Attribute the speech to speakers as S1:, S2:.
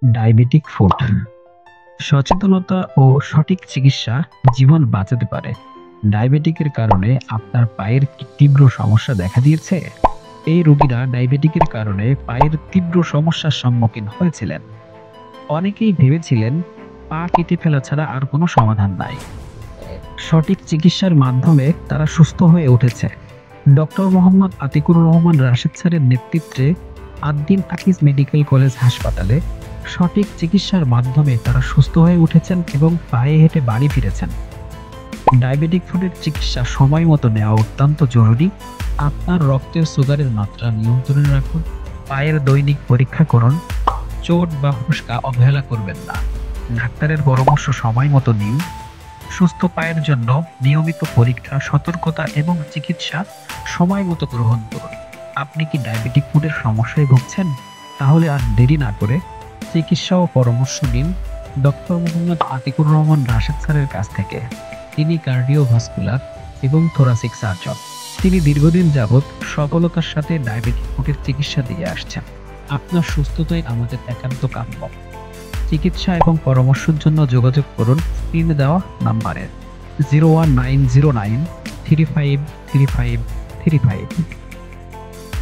S1: Diabetic food সচেতনতা ও সঠিক চিকিৎসা জীবন বাঁচাতে পারে। ডায়াবেটিকের কারণে আপনার পায়ের কি তীব্র সমস্যা দেখা দিয়েছে? এই রোগীরা ডায়াবেটিকের কারণে পায়ের তীব্র সমস্যার সম্মুখীন হয়েছিলেন। অনেকেই ভেবেছিলেন পা কেটে ফেলা ছাড়া আর কোনো সমাধান নাই। সঠিক চিকিৎসার মাধ্যমে তারা সুস্থ হয়ে উঠেছে। ডক্টর মোহাম্মদ আতিকুর রহমান রাশেদ স্যারের নেতৃত্বে আদ্দিন আকিজ মেডিকেল কলেজ হাসপাতালে সঠিক চিকিৎসার মাধ্যমে তারা সুস্থ হয়ে উঠেছেন এবং পায়ে হেঁটে বাড়ি ফিরেছেন। ডায়াবেটিক ফুডের চিকিৎসা সময় মতো নেওয়া অত্যন্ত জরুরি। আপনার রক্তের সুগারের মাত্রা নিয়ন্ত্রণে রাখুন, পায়ের দৈনিক পরীক্ষা করুন, চোট বা ফোস্কা অবহেলা করবেন না। ডাক্তারের পরামর্শ সময় মতো নিন। সুস্থ পায়ের জন্য নিয়মিত পরীক্ষা, সতর্কতা এবং চিকিৎসা সময় মতো গ্রহণ করুন। আপনি কি ডায়াবেটিক ফুডের সমস্যায় ভুগছেন? তাহলে আর দেরি না করে চিকিৎসা ও পরামর্শ নিন ডক্টর মোহাম্মদ আতিকুর রহমান রাশেদ স্যারের কাছ থেকে। তিনি কার্ডিওভাস্কুলার এবং থোরাসিক সার্জন। তিনি দীর্ঘদিন যাবৎ সফলতার সাথে ডায়াবেটিক ফুডের চিকিৎসা দিয়ে আসছেন। আপনার সুস্থতাই আমাদের একান্ত কাম্য। চিকিৎসা এবং পরামর্শের জন্য যোগাযোগ করুন স্ক্রিনে দেওয়া নাম্বারে 01909 353535।